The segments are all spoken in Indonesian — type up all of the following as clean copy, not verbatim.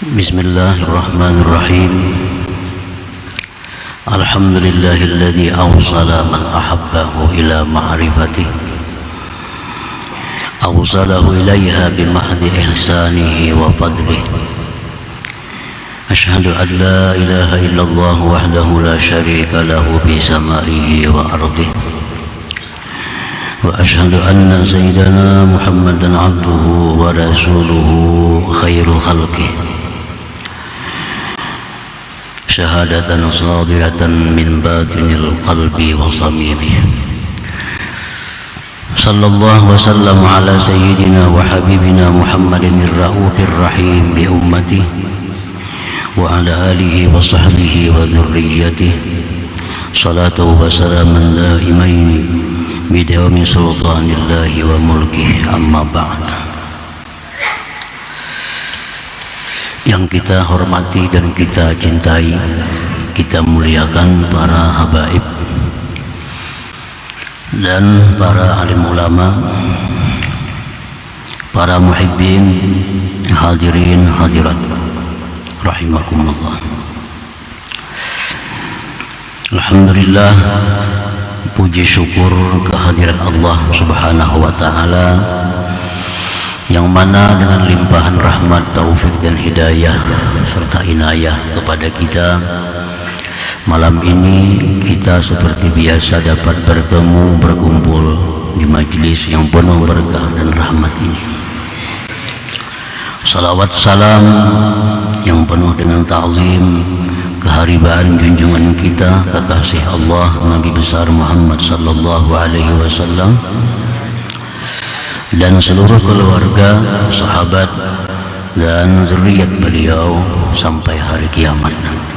Bismillahirrahmanirrahim. Alhamdulillahilladzi awsala man ahabbahu ila ma'rifatih, awsalahu ilaiha bimahdi ihsanihi wa fadlih. Ashhadu an la ilaha illallah wahdahu la syarika lahu bi samaihi wa ardih, wa ashhadu anna sayyidana Muhammadan abduhu wa rasuluhu khairu khalqih, syahadatan sadiratan min batinil qalbi wa samimih. Sallallahu wa sallam ala sayyidina wa habibina Muhammadin ar-ra'ufir rahim bi ummati wa ala alihi wa sahbihi wa dhurriyyatihi, salatu wa salaman daimaini bidawami sultanillahi wa mulkih, amma ba'd. Yang kita hormati dan kita cintai, kita muliakan para habaib dan para alim ulama, para muhibbin, hadirin hadirat rahimakumullah. Alhamdulillah, puji syukur kehadirat Allah Subhanahu wa ta'ala, yang mana dengan limpahan rahmat, taufik dan hidayah serta inayah kepada kita, malam ini kita seperti biasa dapat bertemu, berkumpul di majelis yang penuh berkah dan rahmat ini. Salawat salam yang penuh dengan ta'zim, keharibaan junjungan kita, kekasih Allah Nabi besar Muhammad sallallahu alaihi wasallam, dan seluruh keluarga, sahabat dan zuriat beliau sampai hari kiamat nanti.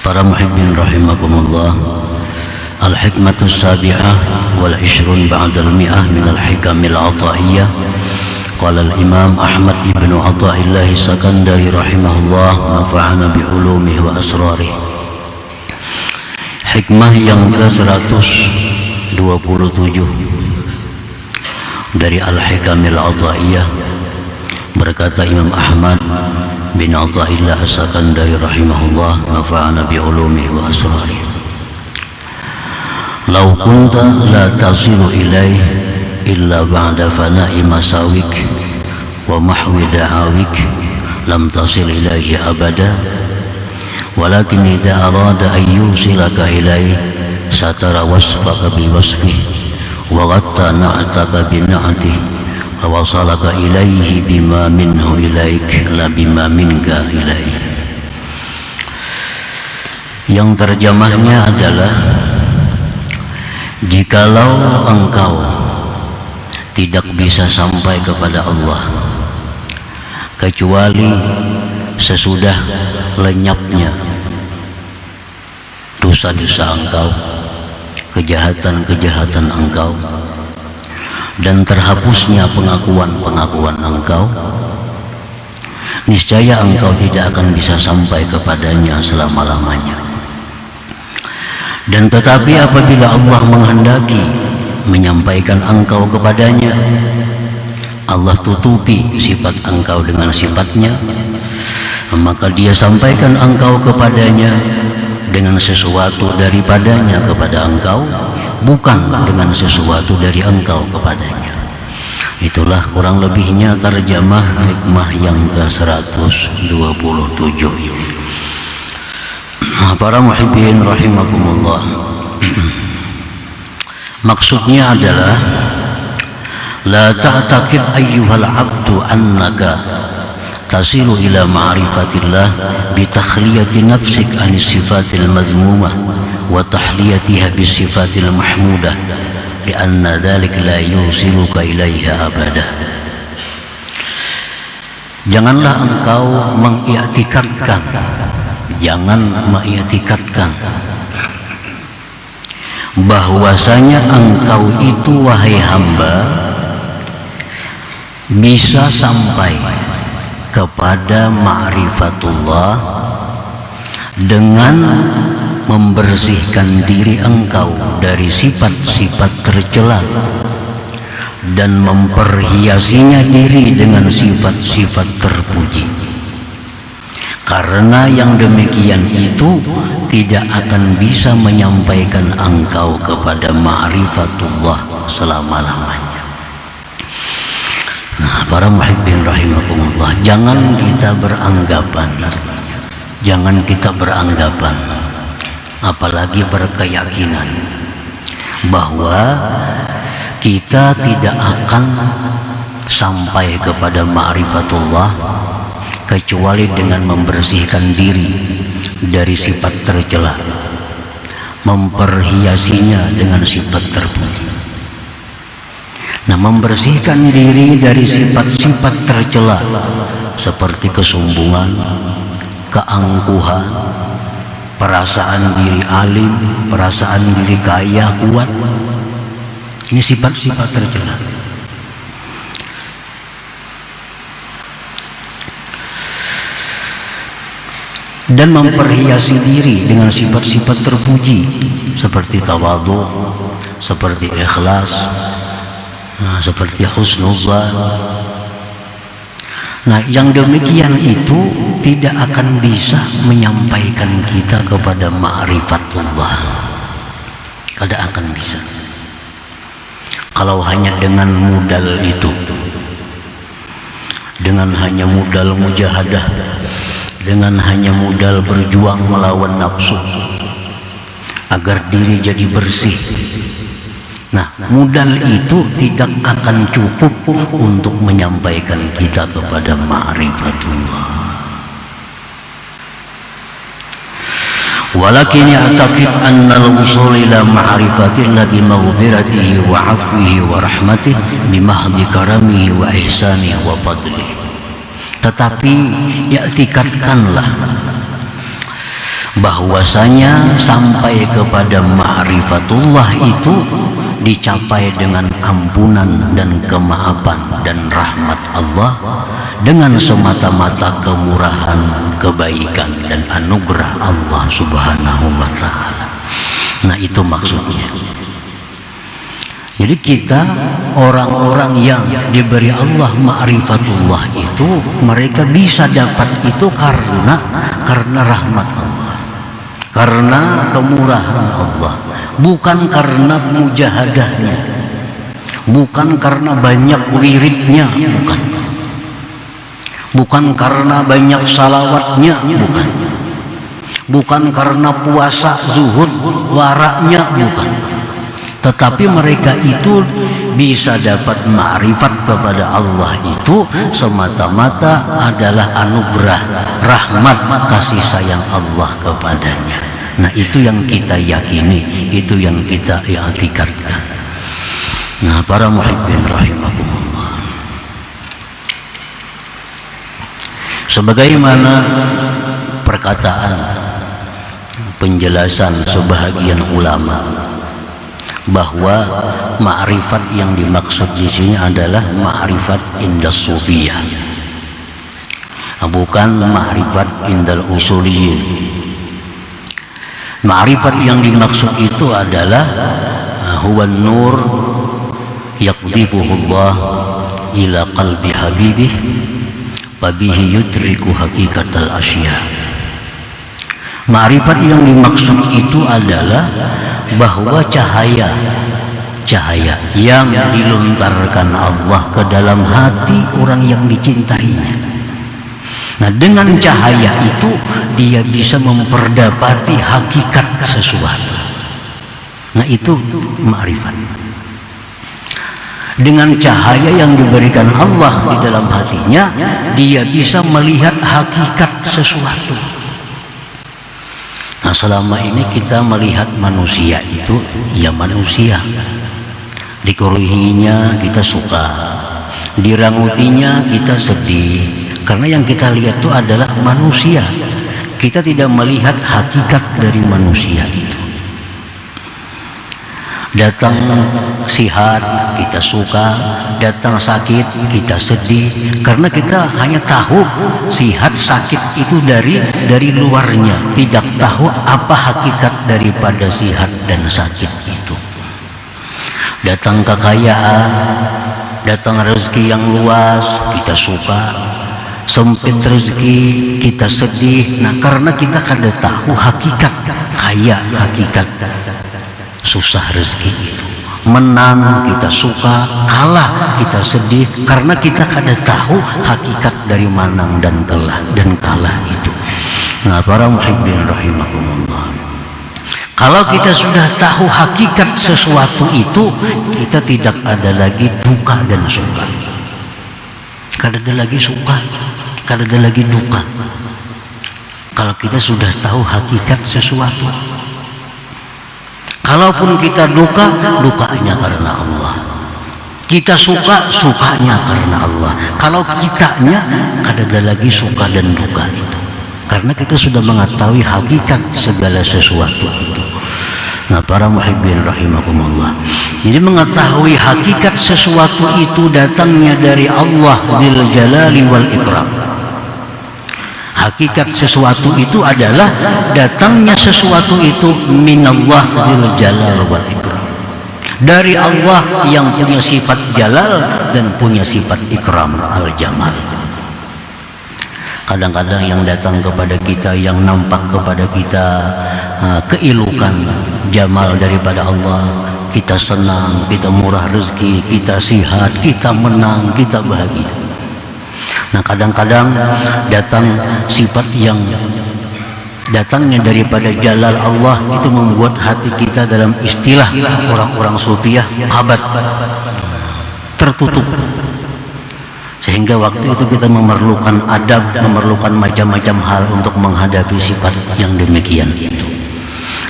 Para muhibbin rahimakumullah, al-hikmatus sabi'ah wal ishrun ba'dal mi'ah minal hikamil ata'iyyah. Qala al-imam Ahmad ibnu Athaillah Sakandari rahimahullah, nafa'ana bi'ulumihi wa asrarih. Hikmah yang ke-127 dari Al-Hikamil Atha'iyyah, berkata Imam Ahmad bin Athaillah As-Sakandari rahimahullah, nafa'ana bi'ulumihi wa asrarih. Law kunta la tasilu ilaih illa ba'da fana'i masawik wa mahwi da'awik lam tasil ilaihi abada, walakin idza arada an yusilaka ilaihi satara wasfaka bi wasfih wa ghatta na'taka bi na'tih wa wasalaka ilaihi bima minhu ilaik la bima minka ilaihi. Yang terjemahnya adalah, jikalau engkau tidak bisa sampai kepada Allah kecuali sesudah lenyapnya dosa-dosa engkau, kejahatan-kejahatan engkau, dan terhapusnya pengakuan-pengakuan engkau, niscaya engkau tidak akan bisa sampai kepadanya selama-lamanya. Dan tetapi apabila Allah menghendaki menyampaikan engkau kepadanya, Allah tutupi sifat engkau dengan sifatnya, maka dia sampaikan engkau kepadanya dengan sesuatu daripadanya kepada engkau, bukan dengan sesuatu dari engkau kepadanya. Itulah kurang lebihnya terjemah hikmah yang ke-127 ini. Para muhibbin rahimakumullah, maksudnya adalah, la ta'taqid ayyuhal abdu annaka tasilu ila ma'rifatillah bi takhliyati nafsik an sifatil mazmumah wa tahliyatiha bi sifatil mahmudah, li anna dhalik la yusiluka ilaiha abada. Janganlah engkau mengiktikadkan, jangan mengiktikadkan bahwasanya engkau itu, wahai hamba, bisa sampai kepada ma'rifatullah dengan membersihkan diri engkau dari sifat-sifat tercela dan memperhiasinya diri dengan sifat-sifat terpuji. Karena yang demikian itu tidak akan bisa menyampaikan engkau kepada ma'rifatullah selama-lamanya. Nah, para muhibbin rahimakumullah, jangan kita beranggapan, artinya jangan kita beranggapan, apalagi berkeyakinan bahwa kita tidak akan sampai kepada ma'rifatullah kecuali dengan membersihkan diri dari sifat tercela, memperhiasinya dengan sifat terpuji. Nah, membersihkan diri dari sifat-sifat tercela seperti kesombongan, keangkuhan, perasaan diri alim, perasaan diri kaya, kuat. Ini sifat-sifat tercela. Dan memperhiasi diri dengan sifat-sifat terpuji seperti tawadhu, seperti ikhlas, seperti husnuzan. Nah, yang demikian itu tidak akan bisa menyampaikan kita kepada ma'rifatullah. Tidak akan bisa. Kalau hanya dengan modal itu, dengan hanya modal mujahadah, dengan hanya modal berjuang melawan nafsu agar diri jadi bersih. Nah, modal itu tidak akan cukup untuk menyampaikan kita kepada ma'rifatullah. Walakin ya'taqid anna al-wusul ila ma'rifatillah bi maghfiratihi wa 'afwihi wa rahmatihi bi mahdi karamihi wa ihsanihi wa fadlihi. Tetapi i'tikadkanlah bahwasanya sampai kepada ma'rifatullah itu dicapai dengan ampunan dan kemaafan dan rahmat Allah, dengan semata-mata kemurahan, kebaikan dan anugerah Allah Subhanahu wa ta'ala. Nah, itu maksudnya. Jadi kita orang-orang yang diberi Allah ma'rifatullah itu, mereka bisa dapat itu karena rahmat Allah, karena kemurahan Allah, bukan karena mujahadahnya, bukan karena banyak wiridnya, bukan karena banyak salawatnya, bukan karena puasa zuhud waraknya, bukan. Tetapi mereka itu bisa dapat ma'rifat kepada Allah itu semata-mata adalah anugerah, rahmat, kasih sayang Allah kepadanya. Nah, itu yang kita yakini, itu yang kita i'tikadkan. Nah, para muhibbin rahimakumullah, sebagaimana perkataan penjelasan sebahagian ulama bahwa ma'rifat yang dimaksud di sini adalah ma'rifat indas sufiyah, bukan ma'rifat indal usuliyyin. Ma'rifat yang dimaksud itu adalah huwa nur yaqdhibuhullah ila qalbi habibih wa bihi yudriku hakikatal asya. Ma'rifat yang dimaksud itu adalah bahwa cahaya yang dilontarkan Allah ke dalam hati orang yang dicintainya. Nah, dengan cahaya itu dia bisa memperdapati hakikat sesuatu. Nah, itu ma'rifat. Dengan cahaya yang diberikan Allah di dalam hatinya, dia bisa melihat hakikat sesuatu. Nah, selama ini kita melihat manusia itu ya manusia, dikeruhinya kita suka, dirangutinya kita sedih, karena yang kita lihat itu adalah manusia. Kita tidak melihat hakikat dari manusia itu. Datang sihat kita suka, datang sakit kita sedih, karena kita hanya tahu sihat sakit itu dari luarnya, tidak tahu apa hakikat daripada sihat dan sakit itu. Datang kekayaan, datang rezeki yang luas, kita suka. Sempit rezeki, kita sedih. Nah, karena kita kada tahu hakikat kaya, hakikat susah rezeki itu. Menang kita suka, kalah kita sedih, karena kita kada tahu hakikat dari menang dan kalah itu. Nah, para muhibbin rahimakumullah, kalau kita sudah tahu hakikat sesuatu itu, kita tidak ada lagi duka dan suka. Kada ada lagi suka, kada ada lagi duka. Kalau kita sudah tahu hakikat sesuatu. Kalaupun kita duka, dukanya karena Allah. Kita suka, sukanya karena Allah. Kalau kitanya, kada ada lagi suka dan duka itu. Karena kita sudah mengetahui hakikat segala sesuatu itu. Nah, para muhibbin rahimakumullah, jadi mengetahui hakikat sesuatu itu datangnya dari Allah Dzul Jalali wal Ikram. Hakikat sesuatu itu adalah datangnya sesuatu itu minallah Dzul Jalal wal Ikram, dari Allah yang punya sifat jalal dan punya sifat ikram al-jamal. Kadang-kadang yang datang kepada kita, yang nampak kepada kita keilukan jamal daripada Allah, kita senang, kita murah rezeki, kita sihat, kita menang, kita bahagia. Nah, kadang-kadang datang sifat yang datangnya daripada jalal Allah, itu membuat hati kita, dalam istilah orang-orang sufiah, kabat, tertutup. Sehingga waktu itu kita memerlukan adab, memerlukan macam-macam hal untuk menghadapi sifat yang demikian itu.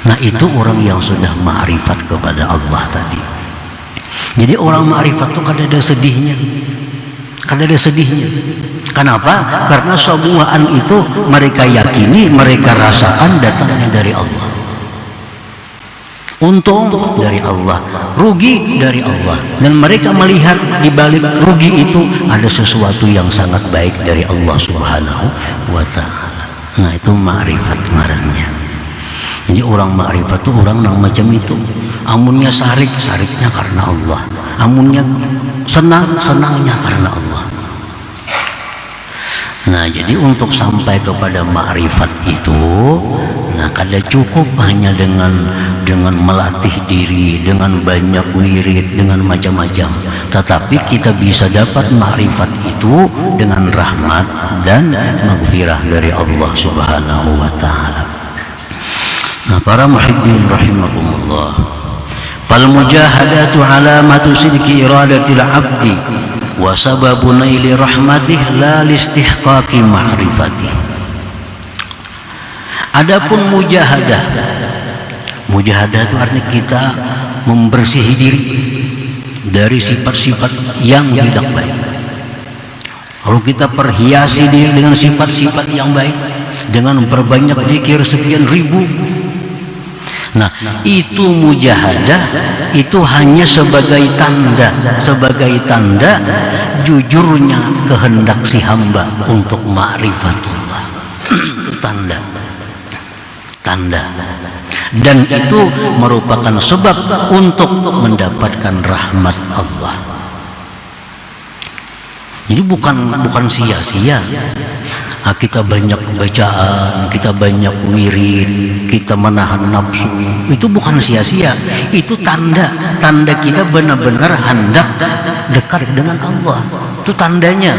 Nah, itu orang yang sudah ma'rifat kepada Allah tadi. Jadi orang ma'rifat itu kada ada sedihnya, kada ada sedihnya. Kenapa? Karena semuaan itu mereka yakini, mereka rasakan datangnya dari Allah. Untung dari Allah, rugi dari Allah, dan mereka melihat di balik rugi itu ada sesuatu yang sangat baik dari Allah Subhanahu wa Ta'ala. Nah, itu ma'rifat ngarannya. Jadi orang ma'rifat itu orang yang macam itu. Amunnya sarik, sariknya karena Allah. Amunnya senang, senangnya karena Allah. Nah, jadi untuk sampai kepada ma'rifat itu, nah, kada cukup hanya dengan melatih diri, dengan banyak wirid, dengan macam-macam. Tetapi kita bisa dapat ma'rifat itu dengan rahmat dan maghfirah dari Allah Subhanahu wa Ta'ala. Nah, para muhibbin rahimakumullah, fal mujahadatu alamatu sidqi iradatil abdi wa sababu naili rahmatih la listihqaqi ma'rifatih. Adapun mujahadah, mujahadah itu artinya kita membersihi diri dari sifat-sifat yang tidak baik. Lalu kita perhiasi diri dengan sifat-sifat yang baik, dengan memperbanyak zikir sekian ribu. Nah, itu mujahadah, itu hanya sebagai tanda jujurnya kehendak si hamba untuk ma'rifatullah. tanda, dan itu merupakan sebab untuk mendapatkan rahmat Allah. Jadi bukan sia-sia. Kita banyak bacaan, kita banyak wirid, kita menahan nafsu, itu bukan sia-sia. Itu tanda kita benar-benar hendak dekat dengan Allah. Itu tandanya.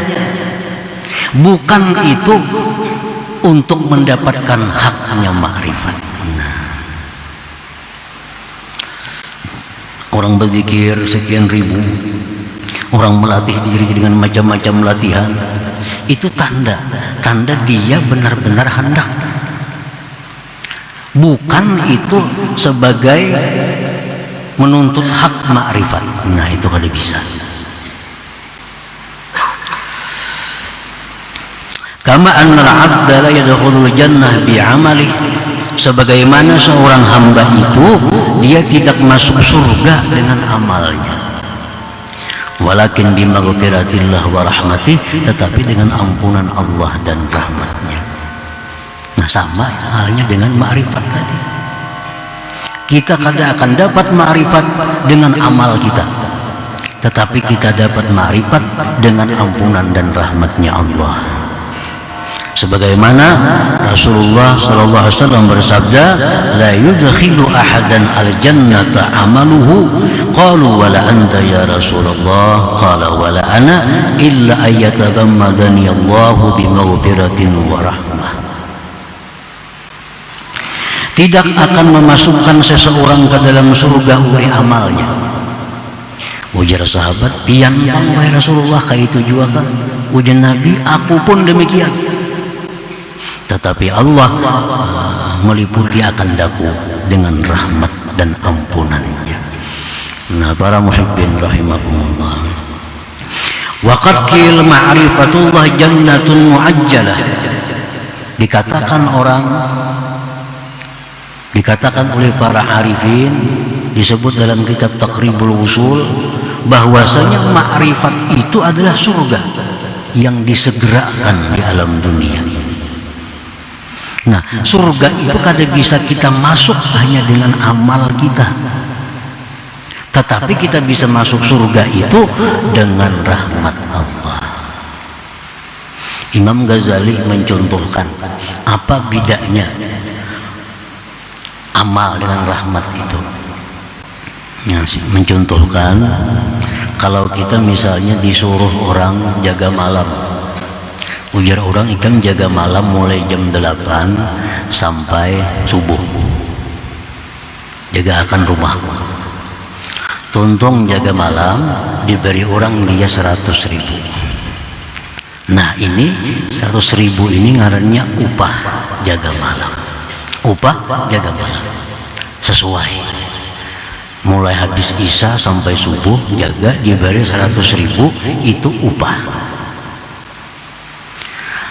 Bukan itu untuk mendapatkan haknya ma'rifat. Orang berzikir sekian ribu, orang melatih diri dengan macam-macam latihan, itu tanda dia benar-benar hendak. Bukan itu sebagai menuntut hak ma'rifat. Nah, itu kada bisa. Kama annal 'abda la yadkhulul jannah bi'amali, sebagaimana seorang hamba itu dia tidak masuk surga dengan amalnya, walakin bimaghfiratillah wa rahmatih, tetapi dengan ampunan Allah dan rahmatnya. Nah, sama halnya dengan ma'rifat tadi. Kita kada akan dapat ma'rifat dengan amal kita, tetapi kita dapat ma'rifat dengan ampunan dan rahmatnya Allah. Sebagaimana Rasulullah sallallahu alaihi wasallam bersabda, la yudkhilu ahadan al-jannata amaluhu, qalu wala anta ya Rasulullah, qala wala ana illa ayyatagammadani Allahu bimaghfiratin wa rahmah. Tidak akan memasukkan seseorang ke dalam surga oleh amalnya. Ujar sahabat, pian wahai Rasulullah, kayak itu juga kan? Ujar Nabi, aku pun demikian. Tetapi Allah meliputi akan daku dengan rahmat dan ampunannya. Nah, para muhibbin rahimakumullah, waqad qil ma'rifatullah jannatun mu'ajjalah. Dikatakan oleh para arifin, disebut dalam kitab Taqribul Wusul, bahwasanya ma'rifat itu adalah surga yang disegerakan di alam dunia. Nah, surga itu kada bisa kita masuk hanya dengan amal kita, tetapi kita bisa masuk surga itu dengan rahmat Allah. Imam Ghazali mencontohkan apa bedanya amal dengan rahmat itu. Mencontohkan, kalau kita misalnya disuruh orang jaga malam, ujar orang ikan jaga malam mulai jam 8 sampai subuh, jaga akan rumahku. Tuntung jaga malam diberi orang dia 100.000. Nah, ini 100.000 ini ngarannya upah jaga malam. Upah jaga malam sesuai, mulai habis isya sampai subuh jaga diberi 100.000, itu upah.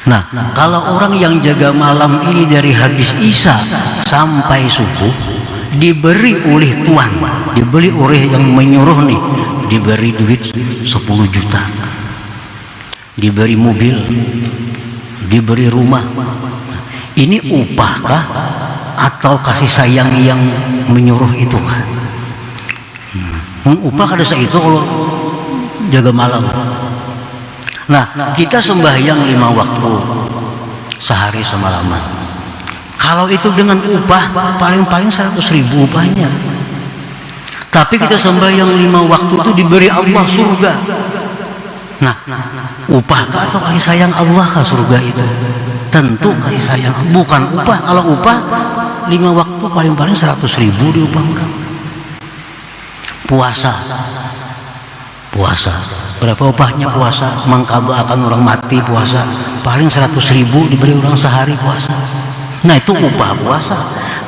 Nah, kalau orang yang jaga malam ini dari habis isya sampai subuh diberi oleh tuan, diberi oleh yang menyuruh nih, diberi duit 10 juta, diberi mobil, diberi rumah. Ini upahkah atau kasih sayang yang menyuruh itu? Upah kada itu kalau jaga malam. Nah, kita sembahyang 5 waktu sehari semalaman. Kalau itu dengan upah paling-paling 100.000 upahnya. Tapi kita sembahyang 5 waktu itu diberi Allah surga. Nah, upahkah atau kasih sayang Allah kah surga itu? Tentu kasih sayang, bukan upah. Kalau upah 5 waktu paling-paling 100.000 diupah orang. Puasa berapa upahnya puasa? Mengqadha akan orang mati puasa, paling 100.000 diberi orang sehari puasa. Nah, itu upah puasa.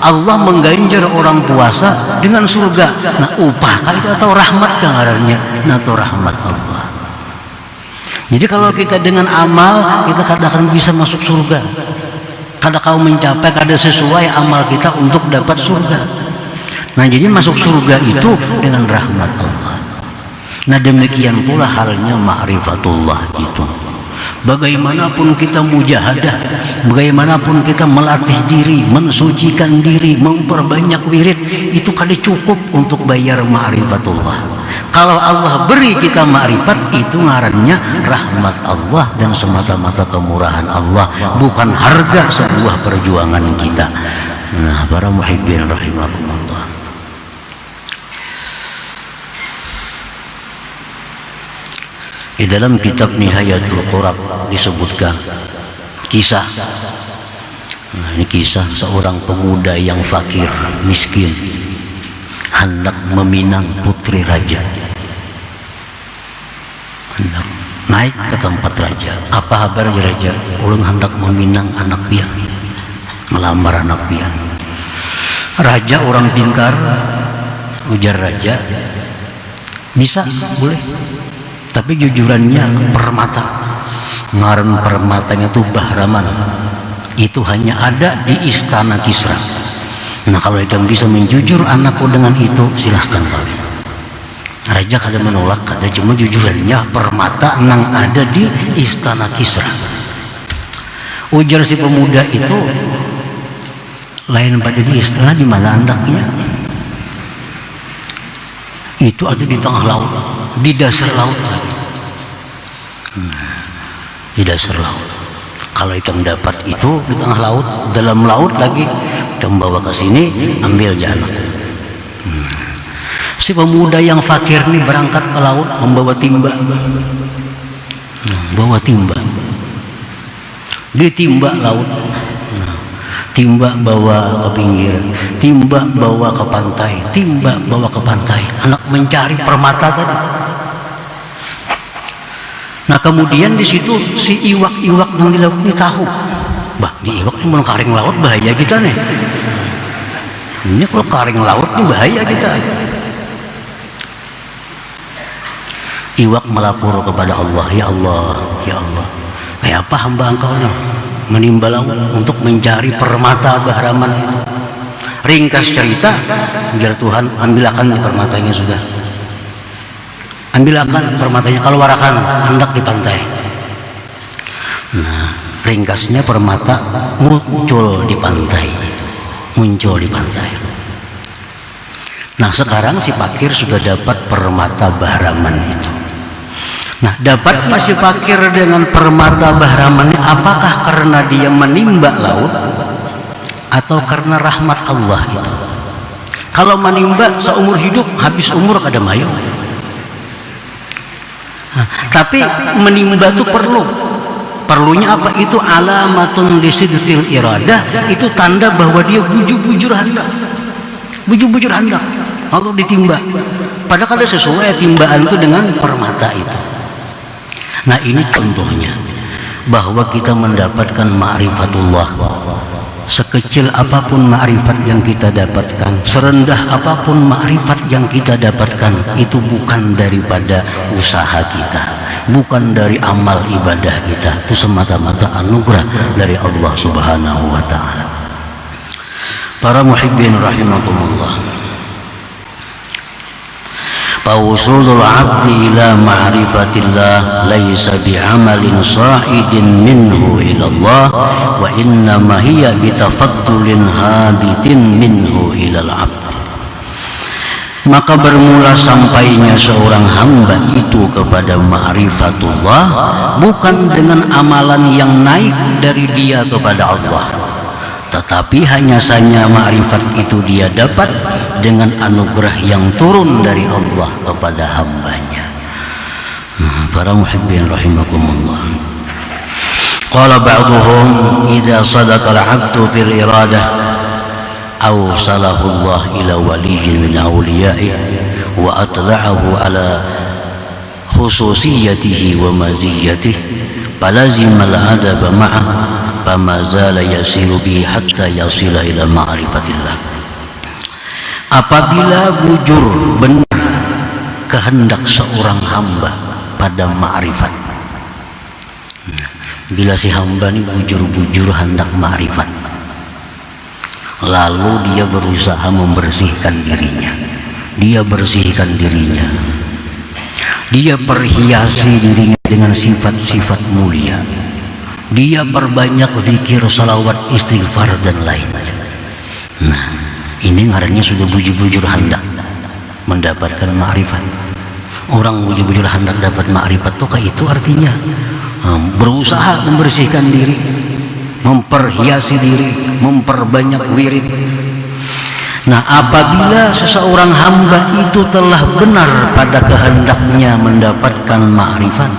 Allah mengganjar orang puasa dengan surga. Nah, upah kali itu atau rahmat kan ngarannya? Nah, itu rahmat Allah. Jadi kalau kita dengan amal, kita kadang-kadang bisa masuk surga. Kadang kau mencapai, kadang sesuai amal kita untuk dapat surga. Nah, jadi masuk surga itu dengan rahmat Allah. Nah, demikian pula halnya ma'rifatullah itu. Bagaimanapun kita mujahadah, bagaimanapun kita melatih diri, mensucikan diri, memperbanyak wirid, itu kali cukup untuk bayar ma'rifatullah. Kalau Allah beri kita ma'rifat, itu ngarannya rahmat Allah dan semata-mata kemurahan Allah, bukan harga sebuah perjuangan kita. Nah, para muhibbin rahimakumullah, di dalam kitab Nihayatul Qurab disebutkan kisah. Nah, ini kisah seorang pemuda yang fakir, miskin, hendak meminang putri raja. Hendak naik ke tempat raja. Apa kabar raja? Ulun hendak meminang anak pian, melamar anak pian. Raja orang pintar, ujar raja, bisa, boleh. Tapi jujurannya permata. Ngaran permatanya itu Bahraman. Itu hanya ada di istana Kisra. Nah, kalau ikan bisa menjujur anakku dengan itu, silahkan kawin. Raja kada menolak, kada, cuma jujurannya permata nang ada di istana Kisra. Ujar si pemuda itu, lain pada di istana, di mana andaknya? Itu ada di tengah laut, di dasar laut lagi. Di dasar laut. Kalau ikan dapat itu di tengah laut, dalam laut lagi, ikan bawa ke sini, ambil jangan. Si pemuda yang fakir ini berangkat ke laut membawa timba, bawa timba, ditimba laut, timba bawa ke pinggir, timba bawa ke pantai, timba bawa ke pantai. Anak mencari permata tadi. Nah kemudian di situ si iwak-iwak yang di laut ini tahu, bah di iwak ini mau karing laut bahaya kita nih. Ini kalau karing laut ini bahaya kita. Iwak melapor kepada Allah, ya Allah, ya Allah, kayak apa hamba engkau nih menimba laut untuk mencari permata Bahraman itu. Ringkas cerita, biar Tuhan ambilkan permatanya sudah. Ambilkan permatanya, keluarkan hendak di pantai. Nah, ringkasnya permata muncul di pantai itu, muncul di pantai. Nah, sekarang si fakir sudah dapat permata Bahraman itu. Nah, dapatnya si fakir dengan permata Bahraman, apakah karena dia menimba laut atau karena rahmat Allah itu? Kalau menimba seumur hidup, habis umur kada mayu. Tapi menimba itu perlunya apa? Itu alamatun lisidqil iradah, itu tanda bahwa dia bujur-bujur hendak, bujur-bujur hendak untuk ditimba. Padahal ada sesuai timbaan itu dengan permata itu. Nah ini contohnya bahwa kita mendapatkan ma'rifatullah. Sekecil apapun ma'rifat yang kita dapatkan, serendah apapun ma'rifat yang kita dapatkan, itu bukan daripada usaha kita, bukan dari amal ibadah kita, itu semata-mata anugerah dari Allah Subhanahu wa ta'ala. Para muhibbin rahimakumullah, Fawusulul abdi ila ma'rifatillah laysa bi'amalin sa'idin minhu ilallah wa innama hiya bitafaddulin habitin minhu ilal abdi. Maka bermula sampainya seorang hamba itu kepada ma'rifatullah bukan dengan amalan yang naik dari dia kepada Allah, tetapi hanya saja ma'rifat itu dia dapat dengan anugerah yang turun dari Allah kepada hambanya. Para muhibbin rahimakumullah, qala ba'duhum idza sadaqa al-'abdu fil iradah awsalahu Allah ila waliyyin min awliya'ihi wa atla'ahu ala khususiyatihi wa maziyatihi falazima al-adaba ma'ah fama zala yasiru bihi hatta yasila ila ma'rifatillah. Apabila bujur benar kehendak seorang hamba pada ma'rifat, bila si hamba ini bujur-bujur hendak ma'rifat, lalu dia berusaha membersihkan dirinya, dia bersihkan dirinya, dia perhiasi dirinya dengan sifat-sifat mulia, dia perbanyak zikir, salawat, istighfar dan lainnya. Nah, ini ngarannya sudah bujur-bujur hendak mendapatkan ma'rifat. Orang bujur-bujur hendak dapat ma'rifat itu artinya berusaha membersihkan diri, memperhiasi diri, memperbanyak wirid. Nah, apabila seseorang hamba itu telah benar pada kehendaknya mendapatkan ma'rifat,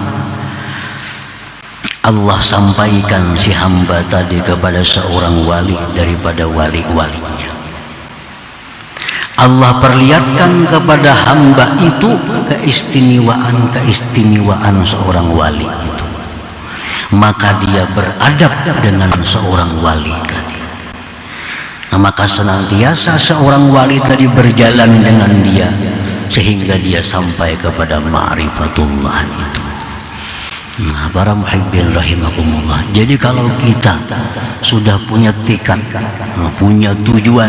Allah sampaikan si hamba tadi kepada seorang wali daripada wali-walinya. Allah perlihatkan kepada hamba itu keistimewaan seorang wali itu. Maka dia beradab dengan seorang wali tadi. Nah, maka senantiasa seorang wali tadi berjalan dengan dia sehingga dia sampai kepada ma'rifatullah itu. Nah, para muhibbin rahimakumullah, jadi kalau kita sudah punya tekad, punya tujuan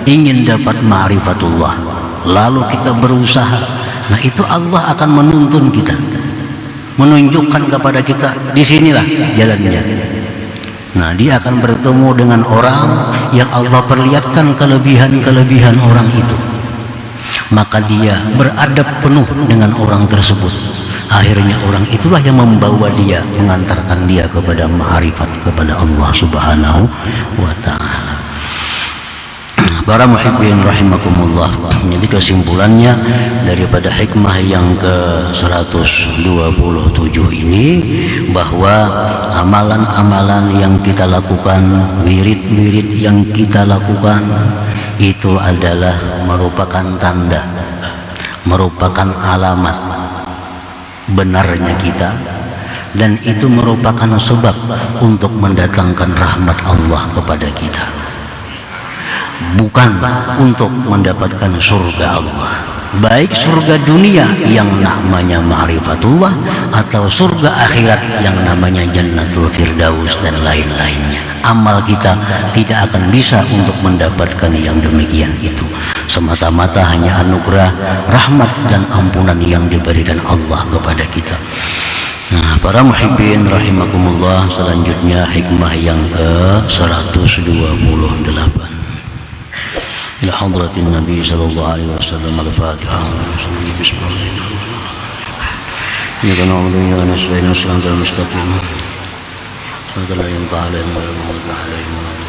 ingin dapat ma'rifatullah, lalu kita berusaha, nah itu Allah akan menuntun kita, menunjukkan kepada kita disinilah jalannya. Nah, dia akan bertemu dengan orang yang Allah perlihatkan kelebihan-kelebihan orang itu, maka dia beradab penuh dengan orang tersebut. Akhirnya orang itulah yang membawa dia, mengantarkan dia kepada ma'rifat kepada Allah Subhanahu wa ta'ala. Para muhibbin rahimakumullah, jadi kesimpulannya daripada hikmah yang ke-127 ini, bahwa amalan-amalan yang kita lakukan, wirid-wirid yang kita lakukan, itu adalah merupakan tanda, merupakan alamat benarnya kita, dan itu merupakan sebab untuk mendatangkan rahmat Allah kepada kita, bukan untuk mendapatkan surga Allah, baik surga dunia yang namanya ma'rifatullah atau surga akhirat yang namanya jannatul firdaus dan lain-lainnya. Amal kita tidak akan bisa untuk mendapatkan yang demikian itu, semata-mata hanya anugerah, rahmat dan ampunan yang diberikan Allah kepada kita. Nah, para muhibbin rahimakumullah, selanjutnya hikmah yang ke-128. ila hadratin Nabi sallallahu alaihi wasallam. Al-Fatihah. Bismillahirrahmanirrahim. Ya kana wa ya nasta'inu siratal mustaqim. Sallallahu alaihi wa sallam.